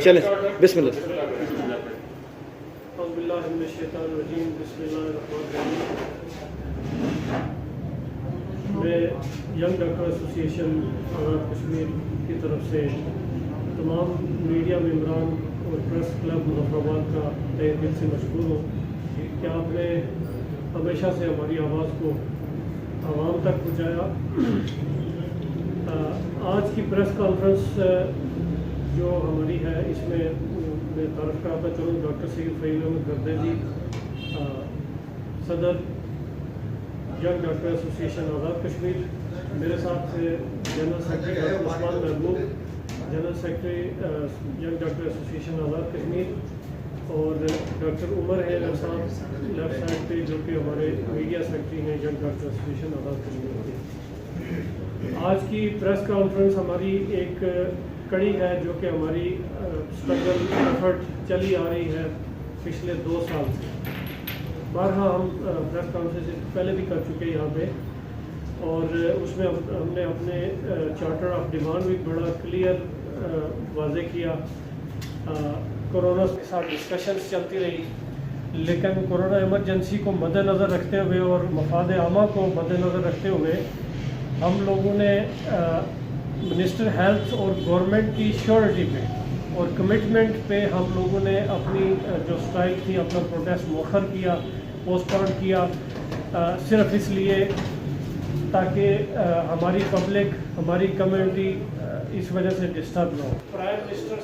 چلیں بسم اللہ. میں young doctor association Azad Kashmir کی طرف سے تمام میڈیا ممبران اور پریس کلب مظفرآباد کا تہہ دل سے مشکور ہوں کہ آپ نے ہمیشہ سے ہماری آواز کو عوام تک پہنچایا. آج کی پریس کانفرنس جو ہماری ہے اس میں تعارف کراتا چلوں ڈاکٹر سید فہیم احمد گردیزی صدر young doctor association Azad Kashmir, میرے ساتھ general secretary doctor Usman Mehboob general secretary young doctor association Azad Kashmir, اور ڈاکٹر عمر ہے میرے ساتھ لیفٹ سائڈ پہ جو کہ ہمارے میڈیا سیکرٹری ہیں young doctor association Azad Kashmir کی. آج کی پریس کانفرنس ہماری ایک کڑی ہے جو کہ ہماری اسٹرگل ایفرٹ چلی آ رہی ہے پچھلے 2 سال سے. بارہا ہم پریس کانفرنس پہلے بھی کر چکے یہاں پہ، اور اس میں ہم نے اپنے چارٹر آف ڈیمانڈ بھی بڑا کلیئر واضح کیا. کورونا کے ساتھ ڈسکشنز چلتی رہی، لیکن کورونا ایمرجنسی کو مد نظر رکھتے ہوئے اور مفاد عامہ کو مد نظر رکھتے ہوئے ہم لوگوں نے منسٹر ہیلتھ اور گورنمنٹ کی شیورٹی پہ اور کمٹمنٹ پہ ہم لوگوں نے اپنی جو اسٹرائک تھی اپنا پروٹیسٹ مؤخر کیا، پوسٹ پون کیا، صرف اس لیے تاکہ ہماری پبلک ہماری کمیونٹی اس وجہ سے ڈسٹرب نہ ہو. پرائم منسٹر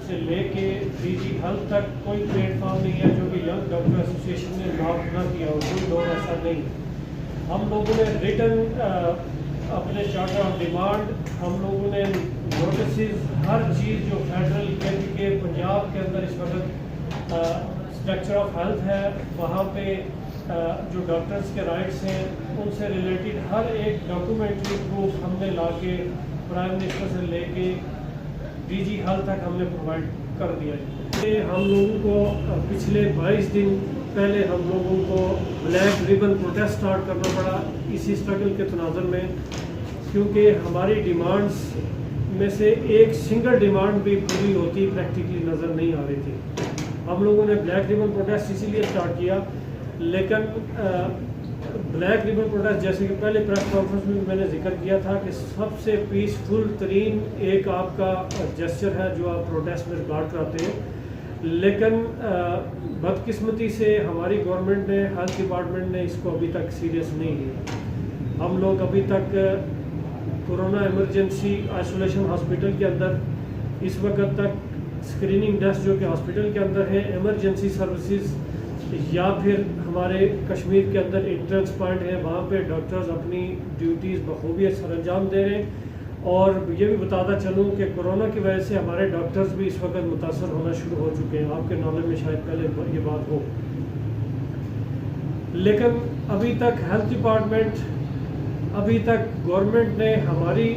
سے لے کے ڈی جی ہیلتھ تک کوئی پلیٹ فارم نہیں ہے جو کہ ینگ ڈاکٹر ایسوسیشن نے ڈراپ نہ کیا ہو. کوئی لوگ ایسا نہیں. ہم لوگوں نے ریٹن اپنے چارٹر آف ڈیمانڈ، ہم لوگوں نے نوٹسز، ہر چیز جو فیڈرل کے پنجاب کے اندر اس وقت اسٹرکچر آف ہیلتھ ہے وہاں پہ جو ڈاکٹرز کے رائٹس ہیں ان سے ریلیٹڈ ہر ایک ڈاکومنٹری پروف ہم نے لا کے پرائم منسٹر سے لے کے ڈی جی ہیلتھ تک ہم نے پرووائڈ کر دیا. ہم لوگوں کو پچھلے 22 دن پہلے ہم لوگوں کو بلیک ریبن پروٹیسٹ سٹارٹ کرنا پڑا اسی اسٹرگل کے تناظر میں، کیونکہ ہماری ڈیمانڈز میں سے ایک سنگل ڈیمانڈ بھی پوری ہوتی پریکٹیکلی نظر نہیں آ رہی تھی. ہم لوگوں نے بلیک ریبن پروٹیسٹ اسی لیے سٹارٹ کیا، لیکن بلیک ریبن پروٹیسٹ جیسے کہ پہلے پریس کانفرنس میں میں نے ذکر کیا تھا کہ سب سے پیسفل ترین ایک آپ کا جسچر ہے جو آپ پروٹیسٹ میں ریکارڈ کراتے ہیں، لیکن بدقسمتی سے ہماری گورنمنٹ نے ہیلتھ ڈپارٹمنٹ نے اس کو ابھی تک سیریس نہیں لیا. ہم لوگ ابھی تک کورونا ایمرجنسی آئسولیشن ہاسپٹل کے اندر اس وقت تک اسکریننگ ڈیسک جو کہ ہاسپٹل کے اندر ہیں، ایمرجنسی سروسز یا پھر ہمارے کشمیر کے اندر انٹرنس پوائنٹ ہیں وہاں پہ ڈاکٹرز اپنی ڈیوٹیز بخوبی سر انجام دے رہے ہیں. اور یہ بھی بتاتا چلوں کہ کورونا کی وجہ سے ہمارے ڈاکٹرز بھی اس وقت متاثر ہونا شروع ہو چکے ہیں. آپ کے نالج میں شاید پہلے یہ بات ہو، لیکن ابھی تک ہیلتھ ڈپارٹمنٹ، ابھی تک گورنمنٹ نے ہماری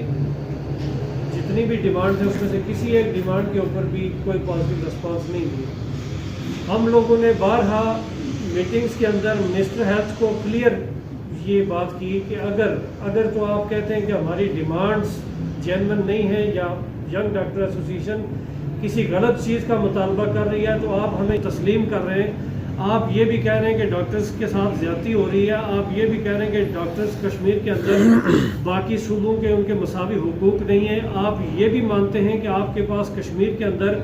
جتنی بھی ڈیمانڈ ہے اس میں سے کسی ایک ڈیمانڈ کے اوپر بھی کوئی پازیٹیو رسپانس نہیں دیا. ہم لوگوں نے بارہا میٹنگز کے اندر منسٹر ہیلتھ کو کلیئر یہ بات کی کہ اگر تو آپ کہتے ہیں کہ ہماری ڈیمانڈز جینون نہیں ہیں یا ینگ ڈاکٹر ایسوسیشن کسی غلط چیز کا مطالبہ کر رہی ہے تو آپ ہمیں تسلیم کر رہے ہیں. آپ یہ بھی کہہ رہے ہیں کہ ڈاکٹرز کے ساتھ زیادتی ہو رہی ہے، آپ یہ بھی کہہ رہے ہیں کہ ڈاکٹرز کشمیر کے اندر باقی صوبوں کے ان کے مساوی حقوق نہیں ہیں، آپ یہ بھی مانتے ہیں کہ آپ کے پاس کشمیر کے اندر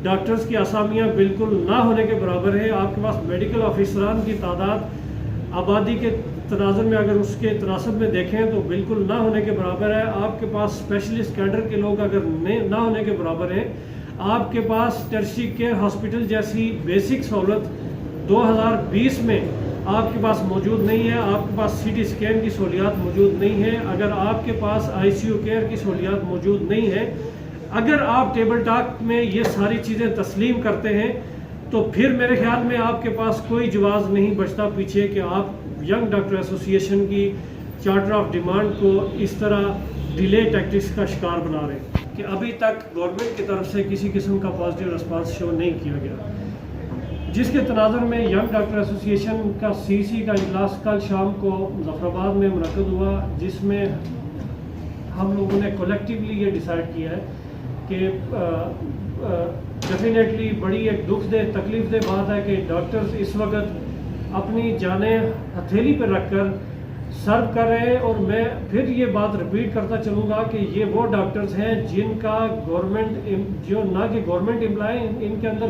ڈاکٹرز کی اسامیاں بالکل نہ ہونے کے برابر ہے، آپ کے پاس میڈیکل آفیسران کی تعداد آبادی کے تناظر میں اگر اس کے تناسب میں دیکھیں تو بالکل نہ ہونے کے برابر ہے. آپ کے پاس اسپیشلسٹ کیڈر کے لوگ اگر نہ ہونے کے برابر ہیں. آپ کے پاس ٹرشری کیئر ہاسپٹل جیسی بیسک سہولت 2020 میں آپ کے پاس موجود نہیں ہے. آپ کے پاس سی ٹی اسکین کی سہولیات موجود نہیں ہیں. اگر آپ کے پاس آئی سی یو کیئر کی سہولیات موجود نہیں ہیں، اگر آپ ٹیبل ٹاک میں یہ ساری چیزیں تسلیم کرتے ہیں تو پھر میرے خیال میں آپ کے پاس کوئی جواز نہیں بچتا پیچھے کہ آپ ینگ ڈاکٹر ایسوسیشن کی چارٹر آف ڈیمانڈ کو اس طرح ڈیلے ٹیکٹکس کا شکار بنا رہے ہیں کہ ابھی تک گورنمنٹ کی طرف سے کسی قسم کا پازیٹیو رسپانس شو نہیں کیا گیا. جس کے تناظر میں ینگ ڈاکٹر ایسوسیشن کا سی سی کا اجلاس کل شام کو مظفرآباد میں منعقد ہوا، جس میں ہم لوگوں نے کولیکٹیولی یہ ڈیسائیڈ کیا ہے کہ ڈیفینیٹلی بڑی ایک دکھ دہ تکلیف دہ بات ہے کہ ڈاکٹرز اس وقت اپنی جانیں ہتھیلی پہ رکھ کر سرو کر رہے ہیں. اور میں پھر یہ بات رپیٹ کرتا چلوں گا کہ یہ وہ ڈاکٹرز ہیں جن کا گورنمنٹ جو نہ کہ گورنمنٹ امپلائی ان کے اندر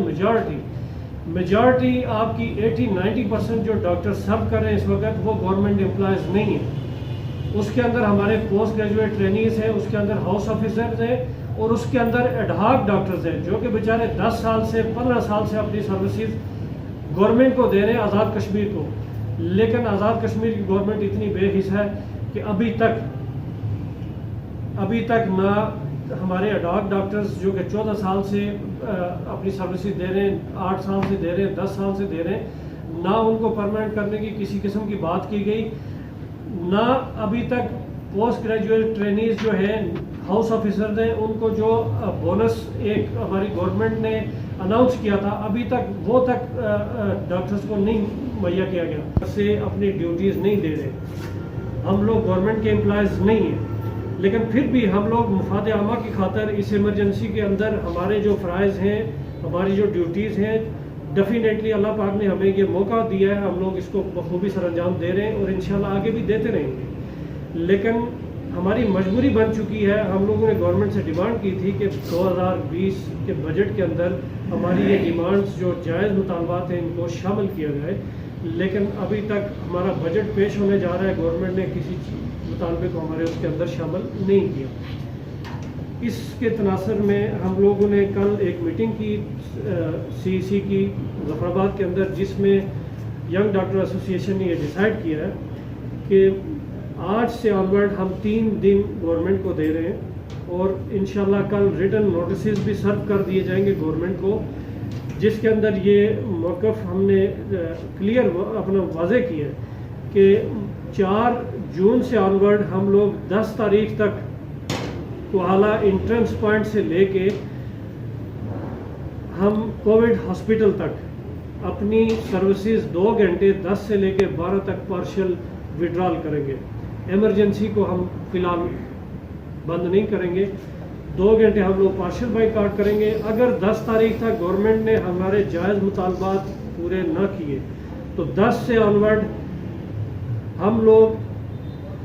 میجارٹی آپ کی 80-90% جو ڈاکٹر سرو کر رہے ہیں اس وقت وہ گورنمنٹ امپلائیز نہیں ہیں. اس کے اندر ہمارے پوسٹ گریجویٹ ٹرینیز ہیں, اس کے اندر ہاؤس آفیسرز ہیں, اور اس کے اندر ایڈہاک ڈاکٹرز ہیں جو کہ بیچارے 10 سال سے 15 سال سے اپنی سروسز گورنمنٹ کو دے رہے ہیں, آزاد کشمیر کو. لیکن آزاد کشمیر کی گورنمنٹ اتنی بے حس ہے کہ ابھی تک نہ ہمارے ایڈہاک ڈاکٹرز جو کہ 14 سال سے اپنی سروسز دے رہے ہیں, 8 سال سے دے رہے ہیں, 10 سال سے دے رہے ہیں, نہ ان کو پرماننٹ کرنے کی کسی قسم کی بات کی گئی, نہ ابھی تک پوسٹ گریجویٹ ٹرینیز جو ہیں ہاؤس آفیسرز ہیں ان کو جو بونس ایک ہماری گورنمنٹ نے اناؤنس کیا تھا ابھی تک وہ تک ڈاکٹرز کو نہیں مہیا کیا گیا. سے اپنی ڈیوٹیز نہیں دے رہے. ہم لوگ گورنمنٹ کے امپلائیز نہیں ہیں, لیکن پھر بھی ہم لوگ مفاد عامہ کی خاطر اس ایمرجنسی کے اندر ہمارے جو فرائض ہیں, ہماری جو ڈیوٹیز ہیں, ڈیفینیٹلی اللہ پاک نے ہمیں یہ موقع دیا ہے, ہم لوگ اس کو بخوبی سر انجام دے رہے ہیں اور انشاءاللہ آگے بھی دیتے رہیں گے. لیکن ہماری مجبوری بن چکی ہے. ہم لوگوں نے گورنمنٹ سے ڈیمانڈ کی تھی کہ 2020 کے بجٹ کے اندر ہماری یہ ڈیمانڈز جو جائز مطالبات ہیں ان کو شامل کیا جائے, لیکن ابھی تک ہمارا بجٹ پیش ہونے جا رہا ہے, گورنمنٹ نے کسی مطالبے کو ہمارے اس کے اندر شامل نہیں کیا. اس کے تناظر میں ہم لوگوں نے کل ایک میٹنگ کی CEC کی ظفر آباد کے اندر, جس میں ینگ ڈاکٹر ایسوسیشن نے یہ ڈیسائیڈ کیا ہے کہ آج سے آنورڈ ہم 3 دن گورنمنٹ کو دے رہے ہیں اور انشاءاللہ کل ریٹن نوٹسز بھی سرو کر دیے جائیں گے گورنمنٹ کو, جس کے اندر یہ موقف ہم نے کلیئر اپنا واضح کیا ہے کہ 4 جون سے آنورڈ ہم لوگ 10 تاریخ تک کوہالہ انٹرنس پوائنٹ سے لے کے ہم کووڈ ہاسپٹل تک اپنی سروسز 2 گھنٹے 10 سے لے کے 12 تک پارشل وڈرال کریں گے. ایمرجنسی کو ہم فی الحال بند نہیں کریں گے. 2 گھنٹے ہم لوگ پارشل بائیکاٹ کریں گے. اگر 10 تاریخ تک گورنمنٹ نے ہمارے جائز مطالبات پورے نہ کیے تو 10 سے آنورڈ ہم لوگ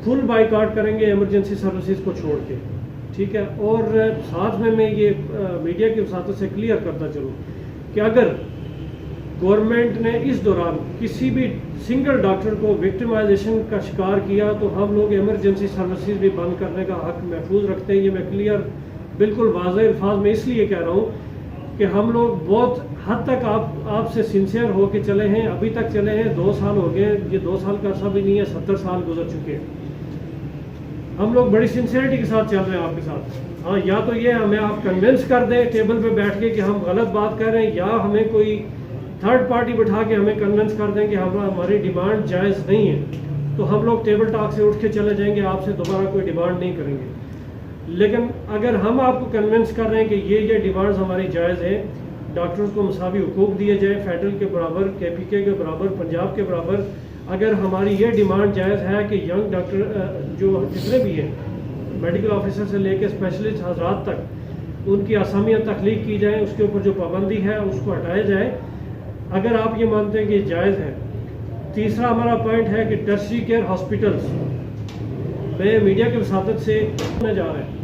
فل بائیکاٹ کریں گے ایمرجنسی سروسز کو چھوڑ کے. ٹھیک ہے. اور ساتھ میں یہ میڈیا کی وساطت سے کلیئر کرتا چلوں کہ اگر گورنمنٹ نے اس دوران کسی بھی سنگل ڈاکٹر کو وکٹمائزیشن کا شکار کیا تو ہم لوگ ایمرجنسی سروسز بھی بند کرنے کا حق محفوظ رکھتے ہیں. یہ میں کلیئر بالکل واضح الفاظ میں اس لیے کہہ رہا ہوں کہ ہم لوگ بہت حد تک آپ سے سنسیئر ہو کے چلے ہیں, ابھی تک چلے ہیں. 2 سال ہو گئے, یہ 2 سال کا عرصہ بھی نہیں ہے, 70 سال گزر چکے ہیں. ہم لوگ بڑی سنسیئرٹی کے ساتھ چل رہے ہیں آپ کے ساتھ. ہاں, یا تو یہ ہمیں آپ کنونس کر دیں ٹیبل پہ بیٹھ کے کہ ہم غلط بات کر رہے ہیں, یا ہمیں کوئی تھرڈ پارٹی بٹھا کے ہمیں کنونس کر دیں کہ ہماری ڈیمانڈ جائز نہیں ہے, تو ہم لوگ ٹیبل ٹاک سے اٹھ کے چلے جائیں گے, آپ سے دوبارہ کوئی ڈیمانڈ نہیں کریں گے. لیکن اگر ہم آپ کو کنونس کر رہے ہیں کہ یہ ڈیمانڈز ہماری جائز ہیں, ڈاکٹرز کو مساوی حقوق دیے جائیں, فیڈرل کے برابر, KPK کے برابر, پنجاب کے برابر, اگر ہماری یہ ڈیمانڈ جائز ہے کہ ینگ ڈاکٹر جو جتنے بھی ہیں میڈیکل آفیسر سے لے کے اسپیشلسٹ حضرات تک ان کی اسامیاں تخلیق کی جائیں, اس کے اوپر جو پابندی ہے اس کو ہٹایا جائے, اگر آپ یہ مانتے ہیں کہ یہ جائز ہے. تیسرا ہمارا پوائنٹ ہے کہ ٹرشری کیئر ہاسپٹلس میں میڈیا کی وساطت سے ہونے جا رہے ہیں.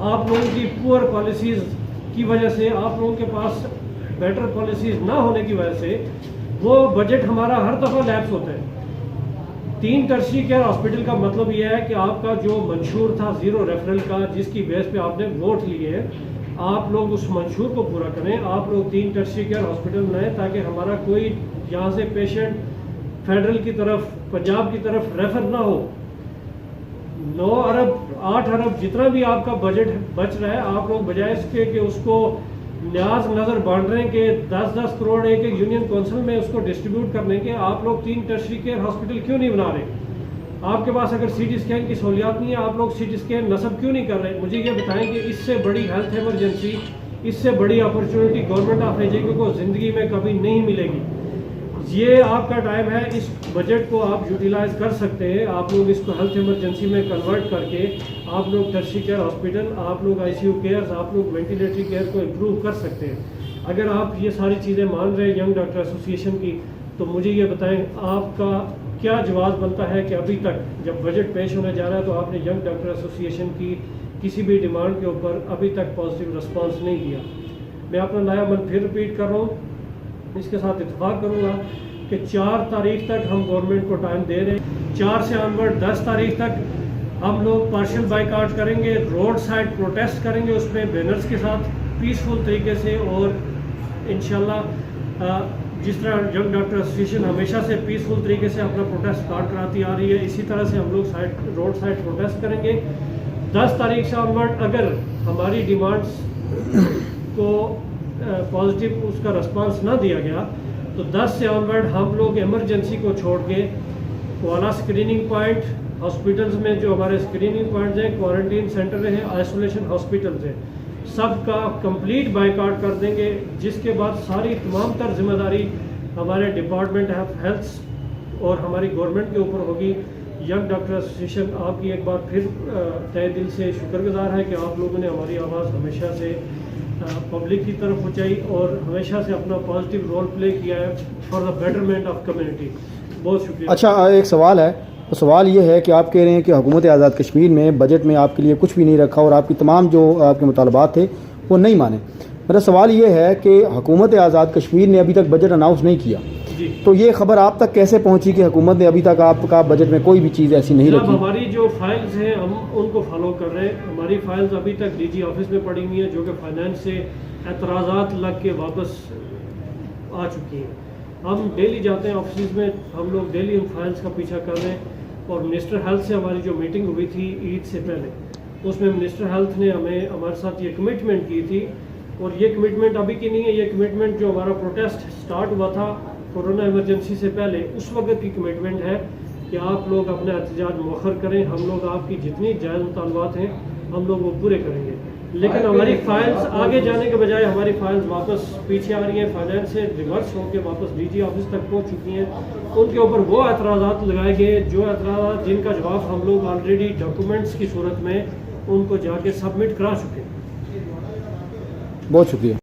آپ لوگوں کی پور پالیسیز کی وجہ سے, آپ لوگوں کے پاس بیٹر پالیسیز نہ ہونے کی وجہ سے وہ بجٹ ہمارا ہر دفعہ لیپس ہوتا ہے. 3 ٹرشری کیئر ہاسپٹل کا مطلب یہ ہے کہ آپ کا جو منشور تھا 0 ریفرل کا, جس کی بیس پہ آپ نے ووٹ لیے ہیں, آپ لوگ اس منشور کو پورا کریں. آپ لوگ 3 ٹرشری کیئر ہاسپٹل بنائیں تاکہ ہمارا کوئی یہاں سے پیشنٹ فیڈرل کی طرف, پنجاب کی طرف ریفر نہ ہو. 9 ارب 8 ارب جتنا بھی آپ کا بجٹ بچ رہا ہے, آپ لوگ بجائے اس کے کہ اس کو نیاز نظر بانٹ رہے ہیں کہ 10-10 کروڑ ایک یونین کونسل میں اس کو ڈسٹریبیوٹ کرنے کے, آپ لوگ 3 ٹرشری کیئر ہاسپٹل کیوں نہیں بنا رہے؟ آپ کے پاس اگر CT اسکین کی سہولیات نہیں ہے, آپ لوگ CT اسکین نصب کیوں نہیں کر رہے؟ مجھے یہ بتائیں کہ اس سے بڑی ہیلتھ ایمرجنسی, اس سے بڑی اپرچونٹی گورنمنٹ آف AJK کو زندگی میں کبھی نہیں ملے گی. یہ آپ کا ٹائم ہے, اس بجٹ کو آپ یوٹیلائز کر سکتے ہیں. آپ لوگ اس کو ہیلتھ ایمرجنسی میں کنورٹ کر کے آپ لوگ ٹرشری کیئر ہاسپٹل, آپ لوگ ICU کیئرز, آپ لوگ وینٹیلیٹری کیئر کو امپروو کر سکتے ہیں. اگر آپ یہ ساری چیزیں مان رہے ہیں ینگ ڈاکٹر ایسوسی ایشن کی، تو مجھے یہ بتائیں آپ کا کیا جواز بنتا ہے کہ ابھی تک جب بجٹ پیش ہونے جا رہا ہے تو آپ نے ینگ ڈاکٹر ایسوسی ایشن کی کسی بھی ڈیمانڈ کے اوپر ابھی تک پازیٹیو رسپانس نہیں دیا؟ میں اپنا نیا عمل پھر رپیٹ کر رہا ہوں، اس کے ساتھ اتفاق کروں گا کہ 4 تاریخ تک ہم گورنمنٹ کو ٹائم دے رہے ہیں، 4 سے آنورڈ 10 تاریخ تک ہم لوگ پارشل بائیکاٹ کریں گے، روڈ سائڈ پروٹیسٹ کریں گے، اس میں بینرز کے ساتھ پیسفل طریقے سے، اور انشاءاللہ جس طرح ینگ ڈاکٹر ایسوسی ایشن ہمیشہ سے پیسفل طریقے سے اپنا پروٹیسٹ اسٹارٹ کراتی آ رہی ہے، اسی طرح سے ہم لوگ روڈ سائڈ پروٹیسٹ کریں گے۔ 10 تاریخ سے آنورڈ اگر ہماری ڈیمانڈس کو پازیٹیو اس کا رسپانس نہ دیا گیا تو 10 سے آنورڈ ہم لوگ ایمرجنسی کو چھوڑ کے والا اسکریننگ پوائنٹ، ہاسپٹلز میں جو ہمارے اسکریننگ پوائنٹس ہیں، کوارنٹین سینٹر ہیں، آئسولیشن ہاسپٹلز ہیں، سب کا کمپلیٹ بائیکاٹ کر دیں گے، جس کے بعد ساری تمام تر ذمہ داری ہمارے ڈپارٹمنٹ آف ہیلتھ اور ہماری گورنمنٹ کے اوپر ہوگی۔ ینگ ڈاکٹر ایسوسی ایشن آپ کی ایک بار پھر تہہ دل سے شکر گزار ہے کہ آپ لوگوں نے ہماری آواز ہمیشہ سے پبلک کی طرف پہنچائی اور ہمیشہ سے اپنا پازیٹیو رول پلے کیا ہے for the betterment of community. بہت شکریہ۔ اچھا، ایک سوال ہے، سوال یہ ہے کہ آپ کہہ رہے ہیں کہ حکومت آزاد کشمیر میں بجٹ میں آپ کے لیے کچھ بھی نہیں رکھا اور آپ کی تمام جو آپ کے مطالبات تھے وہ نہیں مانے۔ میرا سوال یہ ہے کہ حکومت آزاد کشمیر نے ابھی تک بجٹ اناؤنس نہیں کیا، تو یہ خبر آپ تک کیسے پہنچی کہ حکومت نے ابھی تک آپ کا بجٹ میں کوئی بھی چیز ایسی نہیں رکھی؟ ہماری جو فائلز ہیں ہم ان کو فالو کر رہے ہیں، ہماری فائلز ابھی تک ڈی جی آفس میں پڑی ہوئی ہیں جو کہ فائنانس سے اعتراضات لگ کے واپس آ چکی ہیں۔ ہم ڈیلی جاتے ہیں آفسز میں، ہم لوگ ڈیلی ان فائلز کا پیچھا کر رہے ہیں، اور منسٹر ہیلتھ سے ہماری جو میٹنگ ہوئی تھی عید سے پہلے، اس میں منسٹر ہیلتھ نے ہمارے ساتھ یہ کمٹمنٹ کی تھی، اور یہ کمٹمنٹ ابھی کی نہیں ہے، یہ کمٹمنٹ جو ہمارا پروٹیسٹ سٹارٹ ہوا تھا کورونا ایمرجنسی سے پہلے اس وقت کی کمٹمنٹ ہے کہ آپ لوگ اپنا احتجاج مؤخر کریں، ہم لوگ آپ کی جتنی جائز مطالبات ہیں ہم لوگ وہ پورے کریں گے، لیکن ہماری فائلز آگے جانے کے بجائے ہماری فائلز واپس پیچھے آ رہی ہیں، فائنانس سے ریورس ہو کے واپس ڈی جی آفس تک پہنچ چکی ہیں۔ ان کے اوپر وہ اعتراضات لگائے گئے جو اعتراضات جن کا جواب ہم لوگ آلریڈی ڈاکومنٹس کی صورت میں ان کو جا کے سبمٹ کرا چکے ہیں۔ بہت شکریہ۔